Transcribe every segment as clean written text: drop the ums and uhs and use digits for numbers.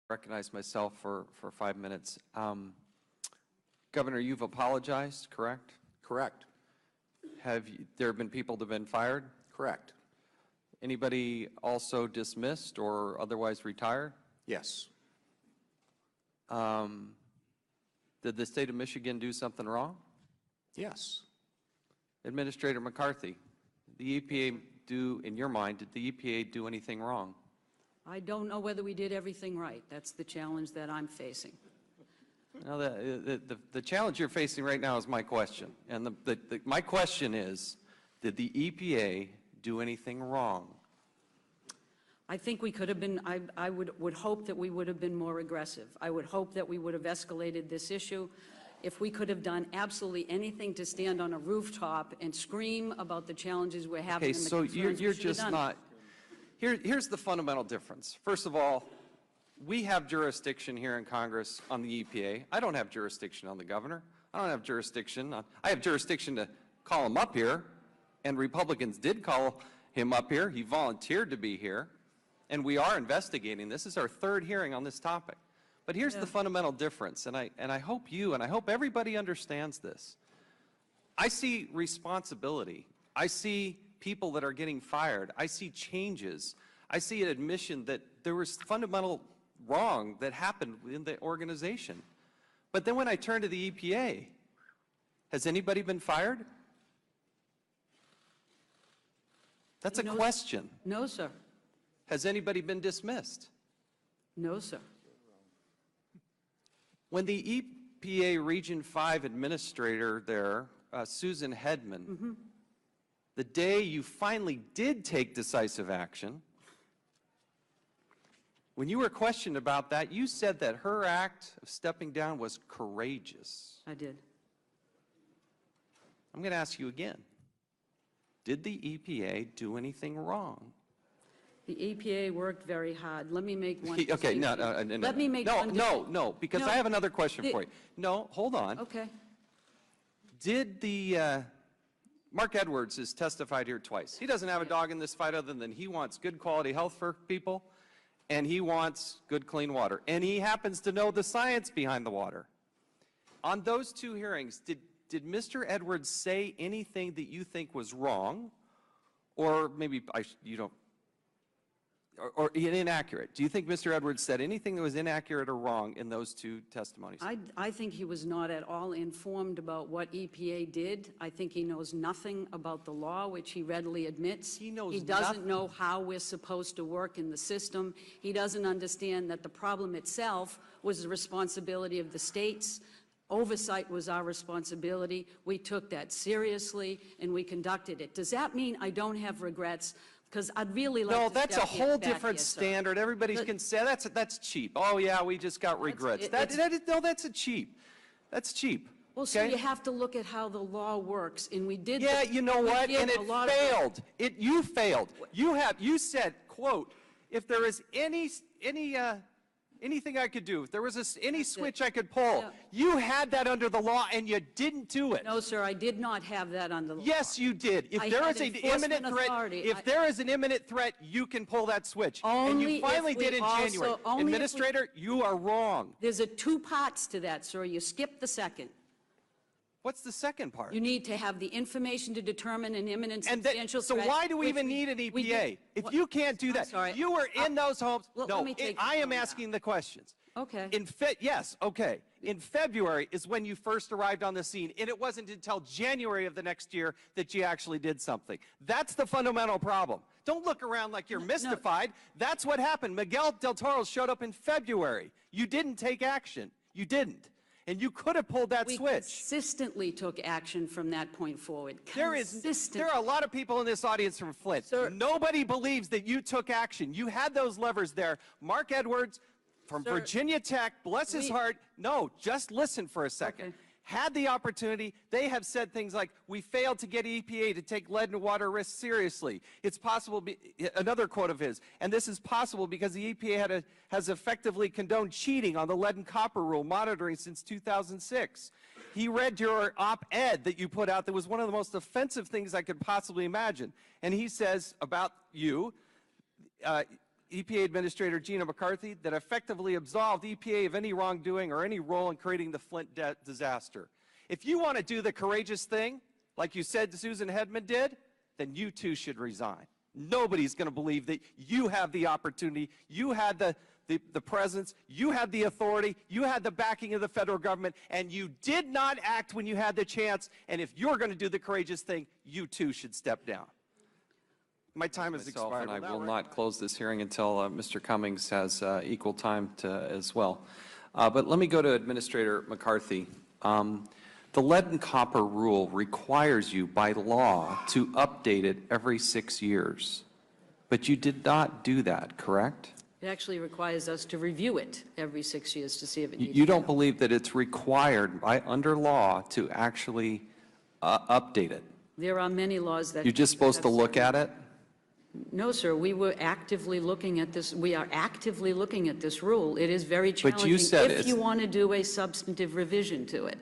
Recognize myself for 5 minutes. Governor, you've apologized, correct? Correct. Have there been people that have been fired? Correct. Anybody also dismissed or otherwise retired? Yes. Did the state of Michigan do something wrong? Yes. Administrator McCarthy, the EPA do, in your mind, did the EPA do anything wrong? I don't know whether we did everything right. That's the challenge that I'm facing. Now, the challenge you're facing right now is my question. And my question is, did the EPA do anything wrong? I think we could have been, I would hope that we would have been more aggressive. I would hope that we would have escalated this issue. If we could have done absolutely anything to stand on a rooftop and scream about the challenges we're having in the concerns, so you're just not. Here's the fundamental difference. First of all, we have jurisdiction here in Congress on the EPA. I don't have jurisdiction on the governor. I don't have jurisdiction on, I have jurisdiction to call him up here, and Republicans did call him up here. He volunteered to be here, and we are investigating. This is our third hearing on this topic. But here's the fundamental difference, and I hope you and I hope everybody understands this. I see responsibility. I see people that are getting fired. I see changes. I see an admission that there was fundamental wrong that happened in the organization. But then when I turn to the EPA, has anybody been fired? That's a question. No, sir. Has anybody been dismissed? No, sir. When the EPA Region 5 administrator there, Susan Hedman, the day you finally did take decisive action, when you were questioned about that, you said that her act of stepping down was courageous. I did. I'm going to ask you again. Did the EPA do anything wrong? The EPA worked very hard. Let me make one. Okay, no. Let me make one. No, because I have another question for you. No, hold on. Okay. Did the Mark Edwards has testified here twice. He doesn't have a dog in this fight other than he wants good quality health for people, and he wants good clean water. And he happens to know the science behind the water. On those two hearings, did Mr. Edwards say anything that you think was wrong, or maybe you don't, or inaccurate? Do you think Mr. Edwards said anything that was inaccurate or wrong in those two testimonies? I think he was not at all informed about what EPA did. I think he knows nothing about the law, which he readily admits. He doesn't know how we're supposed to work in the system. He doesn't understand that the problem itself was the responsibility of the states. Oversight was our responsibility. We took that seriously, and we conducted it. Does that mean I don't have regrets? Because I'd really like to No, that's a whole different standard. Everybody can say that's cheap. Oh yeah, we just got regrets. That's cheap. That's cheap. Well, so you have to look at how the law works, and we did. Yeah, you know what? And it failed. You failed. You said, quote, if there is anything I could do, if there was any switch I could pull, you had that under the law and you didn't do it. No, sir, I did not have that under the law. Yes, you did. If there is an imminent threat, you can pull that switch. And you finally did in January. Administrator, you are wrong. There's two parts to that, sir. You skipped the second. What's the second part? You need to have the information to determine an imminent substantial threat. So why do we even need an EPA? If you can't do that, you were in those homes. No, I am asking the questions. Okay. Yes, okay. In February is when you first arrived on the scene, and it wasn't until January of the next year that you actually did something. That's the fundamental problem. Don't look around like you're mystified. That's what happened. Miguel Del Toro showed up in February. You didn't take action. You didn't. And you could have pulled that switch. We consistently took action from that point forward. There are a lot of people in this audience from Flint. Sir, nobody believes that you took action. You had those levers there. Mark Edwards from Virginia Tech, bless his heart. No, just listen for a second. Okay. Had the opportunity. They have said things like, we failed to get EPA to take lead and water risks seriously. It's possible, another quote of his, and this is possible because the EPA has effectively condoned cheating on the lead and copper rule monitoring since 2006. He read your op-ed that you put out that was one of the most offensive things I could possibly imagine. And he says about you, EPA Administrator Gina McCarthy that effectively absolved EPA of any wrongdoing or any role in creating the Flint disaster. If you want to do the courageous thing, like you said Susan Hedman did, then you too should resign. Nobody's going to believe that you have the opportunity, you had the presence, you had the authority, you had the backing of the federal government, and you did not act when you had the chance. And if you're going to do the courageous thing, you too should step down. My time has expired. And I will not close this hearing until Mr. Cummings has equal time as well. But let me go to Administrator McCarthy. The lead and copper rule requires you by law to update it every 6 years. But you did not do that, correct? It actually requires us to review it every 6 years to see if it needs. You don't believe that it's required under law to actually update it? There are many laws that. You're just supposed to look at it? No, sir. We were actively looking at this. We are actively looking at this rule. It is very challenging. But you said if you want to do a substantive revision to it.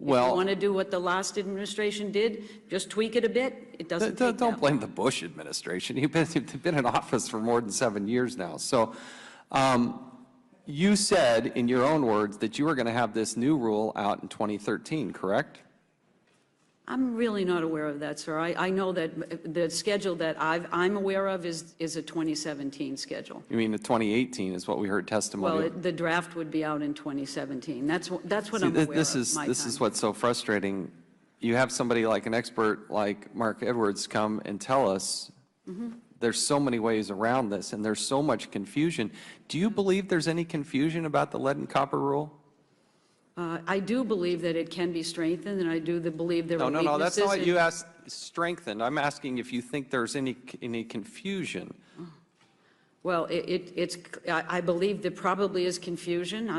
Well, if you want to do what the last administration did, just tweak it a bit. It doesn't take don't that blame long. the Bush administration. You've been in office for more than 7 years now. So you said, in your own words, that you were going to have this new rule out in 2013, correct? I'm really not aware of that, sir. I know that the schedule that I'm aware of is a 2017 schedule. You mean the 2018 is what we heard testimony? Well, the draft would be out in 2017. That's what I'm aware of. This is what's so frustrating. You have somebody like an expert like Mark Edwards come and tell us there's so many ways around this and there's so much confusion. Do you believe there's any confusion about the lead and copper rule? I do believe that it can be strengthened, and I do believe there are weaknesses. No, that's not what you asked. Strengthened. I'm asking if you think there's any confusion. Well, I believe there probably is confusion.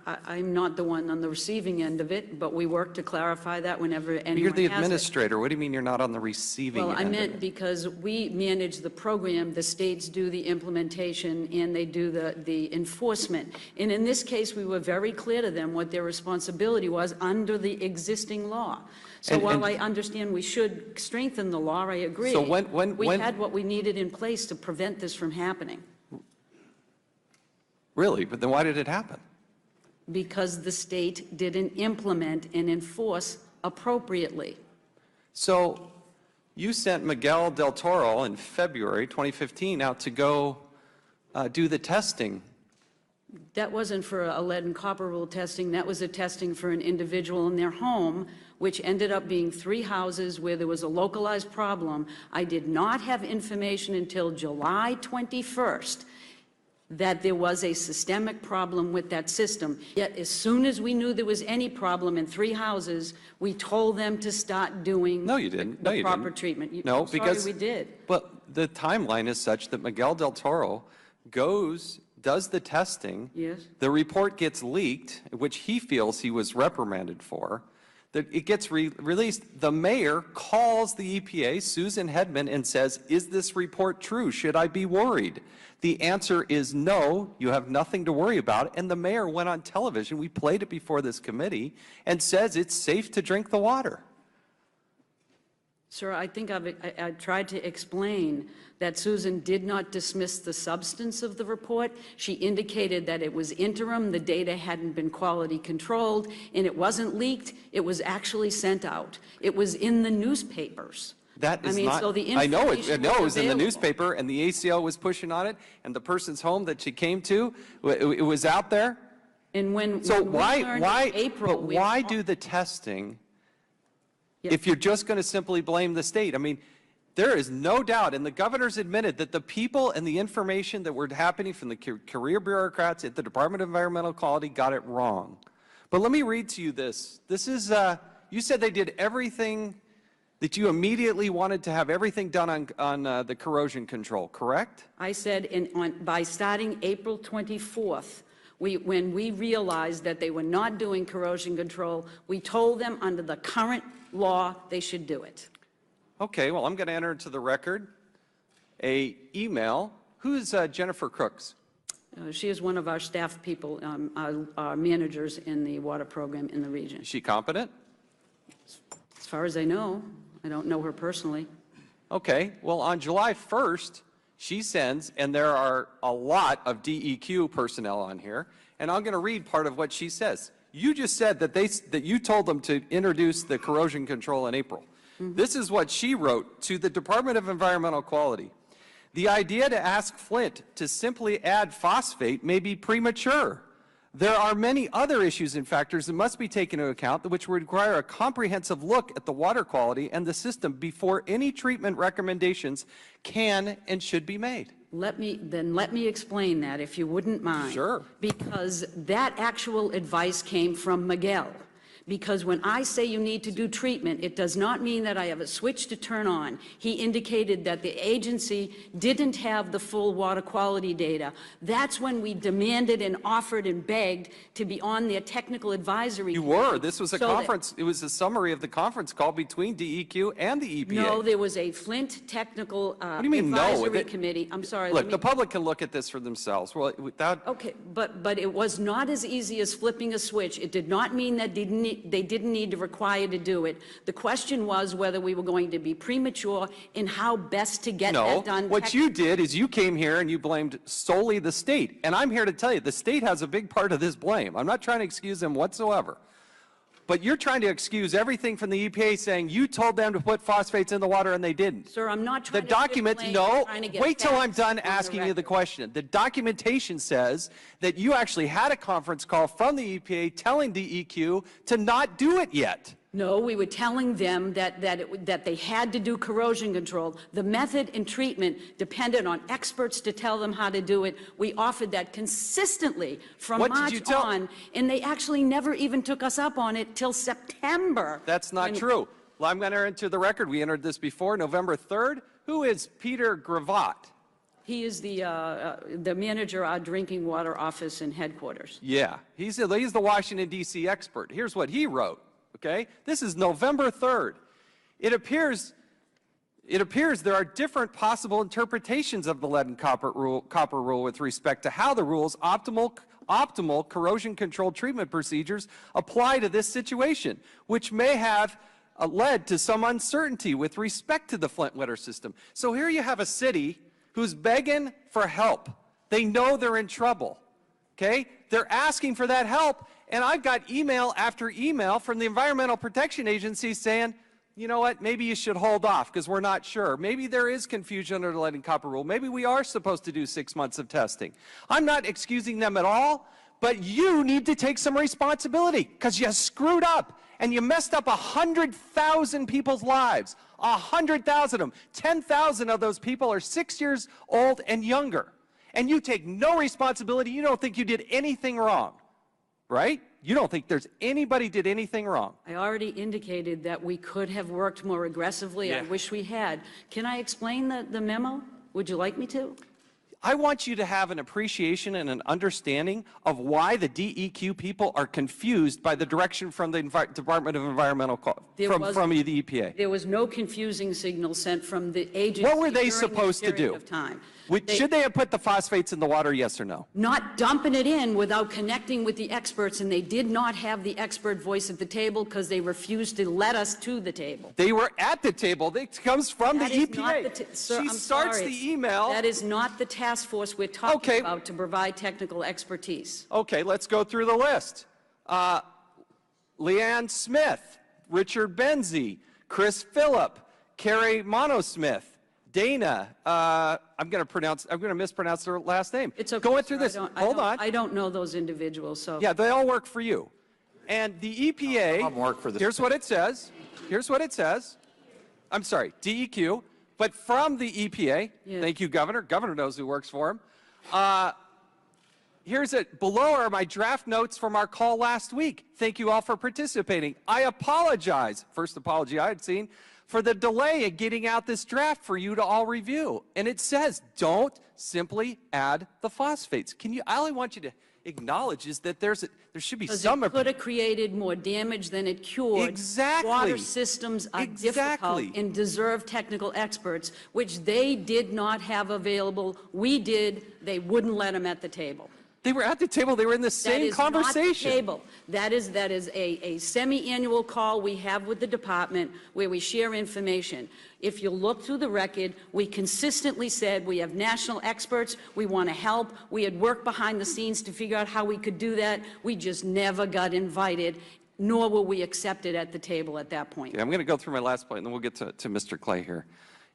I'm not the one on the receiving end of it, but we work to clarify that whenever anyone has it. You're the administrator. What do you mean you're not on the receiving end of it? Well, I meant because we manage the program, the states do the implementation, and they do the enforcement. And in this case, we were very clear to them what their responsibility was under the existing law. So while I understand we should strengthen the law, I agree. So we had what we needed in place to prevent this from happening. Really? But then why did it happen? Because the state didn't implement and enforce appropriately. So you sent Miguel del Toro in February 2015 out to go do the testing. That wasn't for a lead and copper rule testing. That was a testing for an individual in their home, which ended up being 3 houses where there was a localized problem. I did not have information until July 21st that there was a systemic problem with that system. Yet as soon as we knew there was any problem in 3 houses, we told them to start doing the proper treatment. No, because we did. But the timeline is such that Miguel del Toro does the testing. Yes. The report gets leaked, which he feels he was reprimanded for. That it gets released. The mayor calls the EPA, Susan Hedman, and says, "Is this report true? Should I be worried?" The answer is no, you have nothing to worry about. And the mayor went on television, we played it before this committee, and says it's safe to drink the water. Sir, I think I've tried to explain that Susan did not dismiss the substance of the report. She indicated that it was interim, the data hadn't been quality controlled, and it wasn't leaked, it was actually sent out. It was in the newspapers. That is so the I know information it was in the available. newspaper, and the ACO was pushing on it, and the person's home that she came to, it was out there. And when So we learned in April, but why do the testing if you're just going to simply blame the state? I mean, there is no doubt, and the governor's admitted that the people and the information that were happening from the career bureaucrats at the Department of Environmental Quality got it wrong. But let me read to you this. This is, you said they did everything, that you immediately wanted to have everything done on the corrosion control, correct? I said by starting April 24th, when we realized that they were not doing corrosion control, we told them under the current law they should do it. Okay, well, I'm going to enter into the record a email. Who is Jennifer Crooks? She is one of our staff people, our managers in the water program in the region. Is she competent? As far as I know. I don't know her personally. Okay, well, on July 1st, she sends, and there are a lot of DEQ personnel on here, and I'm going to read part of what she says. You just said that you told them to introduce the corrosion control in April. This is what she wrote to the Department of Environmental Quality. The idea to ask Flint to simply add phosphate may be premature. There are many other issues and factors that must be taken into account which would require a comprehensive look at the water quality and the system before any treatment recommendations can and should be made. Let me explain that, if you wouldn't mind. Sure. Because that actual advice came from Miguel. Because when I say you need to do treatment, it does not mean that I have a switch to turn on. He indicated that the agency didn't have the full water quality data. That's when we demanded and offered and begged to be on their technical advisory. You were. This was a conference. It was a summary of the conference call between DEQ and the EPA. No, there was a Flint technical What do you mean, advisory committee. I'm sorry. Look, the public can look at this for themselves. Well, without. Okay, but it was not as easy as flipping a switch. It did not mean that they didn't need to require to do it. The question was whether we were going to be premature in how best to get that done. No, what you did is you came here and you blamed solely the state. And I'm here to tell you, the state has a big part of this blame. I'm not trying to excuse them whatsoever. But you're trying to excuse everything from the EPA saying you told them to put phosphates in the water and they didn't. Sir, I'm not trying the to document, blame, no, trying to get wait till I'm facts done on asking you the record. question. The documentation says that you actually had a conference call from the EPA telling DEQ to not do it yet. No, we were telling them that they had to do corrosion control. The method and treatment depended on experts to tell them how to do it. We offered that consistently from March on, and they actually never even took us up on it till September. That's not true. Well, I'm going to enter the record. We entered this before, November 3rd. Who is Peter Gravatt? He is the manager of our drinking water office and headquarters. Yeah, he's the Washington, D.C. expert. Here's what he wrote. Okay, this is November 3rd. It appears there are different possible interpretations of the lead and copper rule with respect to how the rule's optimal corrosion control treatment procedures apply to this situation, which may have led to some uncertainty with respect to the Flint water system. So here you have a city who's begging for help. They know they're in trouble. Okay, they're asking for that help. And I've got email after email from the Environmental Protection Agency saying, you know what, maybe you should hold off because we're not sure. Maybe there is confusion under the lead and copper rule. Maybe we are supposed to do 6 months of testing. I'm not excusing them at all, but you need to take some responsibility because you screwed up and you messed up 100,000 people's lives. 100,000 of them. 10,000 of those people are 6 years old and younger. And you take no responsibility. You don't think you did anything wrong. Right? You don't think there's anybody did anything wrong. I already indicated that we could have worked more aggressively. Yeah. I wish we had. Can I explain the memo? Would you like me to? I want you to have an appreciation and an understanding of why the DEQ people are confused by the direction from the Department of Environmental from the EPA. There was no confusing signal sent from the agency. What were they during supposed this to period do? of time. Should they have put the phosphates in the water, yes or no? Not dumping it in without connecting with the experts, and they did not have the expert voice at the table because they refused to let us to the table. They were at the table. It comes from the EPA. Sir, She I'm starts sorry. the email. That is not the task force we're talking about to provide technical expertise. Okay, let's go through the list. Leanne Smith, Richard Benzie, Chris Phillip, Carrie Monosmith, Dana, I'm going to mispronounce their last name. It's okay. Going through this, hold on. I don't know those individuals, so. Yeah, they all work for you. And the EPA, here's what it says. Here's what it says. I'm sorry, DEQ, but from the EPA, thank you, Governor. Governor knows who works for him. Here's it. Below are my draft notes from our call last week. Thank you all for participating. I apologize, first apology I had seen, for the delay in getting out this draft for you to all review. And it says, don't simply add the phosphates. All I want you to acknowledge is that there should be some. It could have created more damage than it cured. Exactly. Water systems are difficult and deserve technical experts, which they did not have available. We did. They wouldn't let them at the table. They were at the table. They were in the same conversation. That is not the table. That is a semi-annual call we have with the department where we share information. If you look through the record, we consistently said we have national experts, we want to help. We had worked behind the scenes to figure out how we could do that. We just never got invited, nor were we accepted at the table at that point. Okay, I'm going to go through my last point, and then we'll get to Mr. Clay here.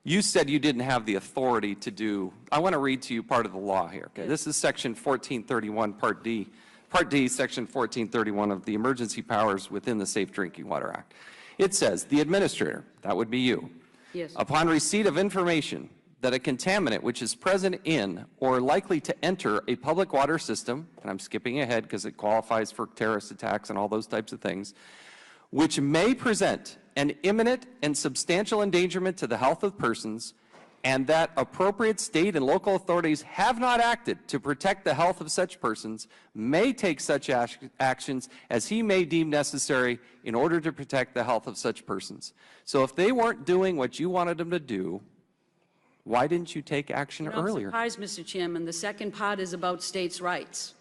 You said you didn't have the authority to do, I want to read to you part of the law here. Okay? This is Section 1431, Part D. Part D, Section 1431 of the Emergency Powers within the Safe Drinking Water Act. It says, the administrator, that would be you, Yes. upon receipt of information that a contaminant which is present in or likely to enter a public water system, and I'm skipping ahead because it qualifies for terrorist attacks and all those types of things, which may present an imminent and substantial endangerment to the health of persons, and that appropriate state and local authorities have not acted to protect the health of such persons, may take such actions as he may deem necessary in order to protect the health of such persons. So if they weren't doing what you wanted them to do, why didn't you take action earlier? I'm surprised, Mr. Chairman. The second part is about states' rights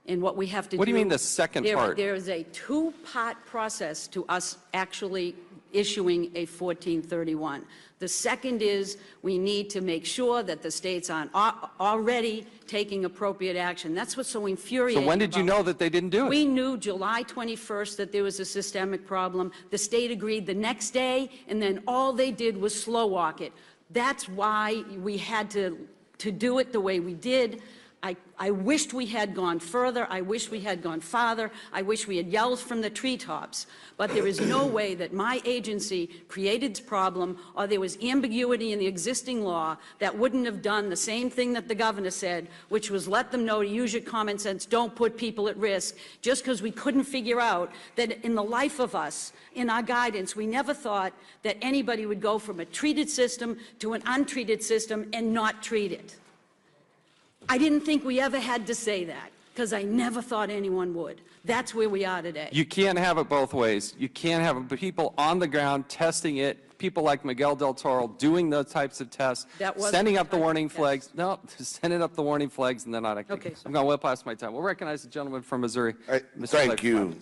and what we have to do. What do you mean the second part? There is a two-part process to us actually issuing a 1431. The second is we need to make sure that the states aren't already taking appropriate action. That's what's so infuriating. So when did you know that they didn't do it? We knew July 21st that there was a systemic problem. The state agreed the next day, and then all they did was slow walk it. That's why we had to do it the way we did. I wished we had gone further. I wish we had gone farther. I wish we had yelled from the treetops. But there is no way that my agency created this problem or there was ambiguity in the existing law that wouldn't have done the same thing that the governor said, which was let them know to use your common sense, don't put people at risk, just because we couldn't figure out that in the life of us, in our guidance, we never thought that anybody would go from a treated system to an untreated system and not treat it. I didn't think we ever had to say that, because I never thought anyone would. That's where we are today. You can't have it both ways. You can't have people on the ground testing it, people like Miguel del Toro doing those types of tests, sending up the warning flags. No, sending up the warning flags and then not acting. Okay. I'm going well past my time. We'll recognize the gentleman from Missouri. Thank you.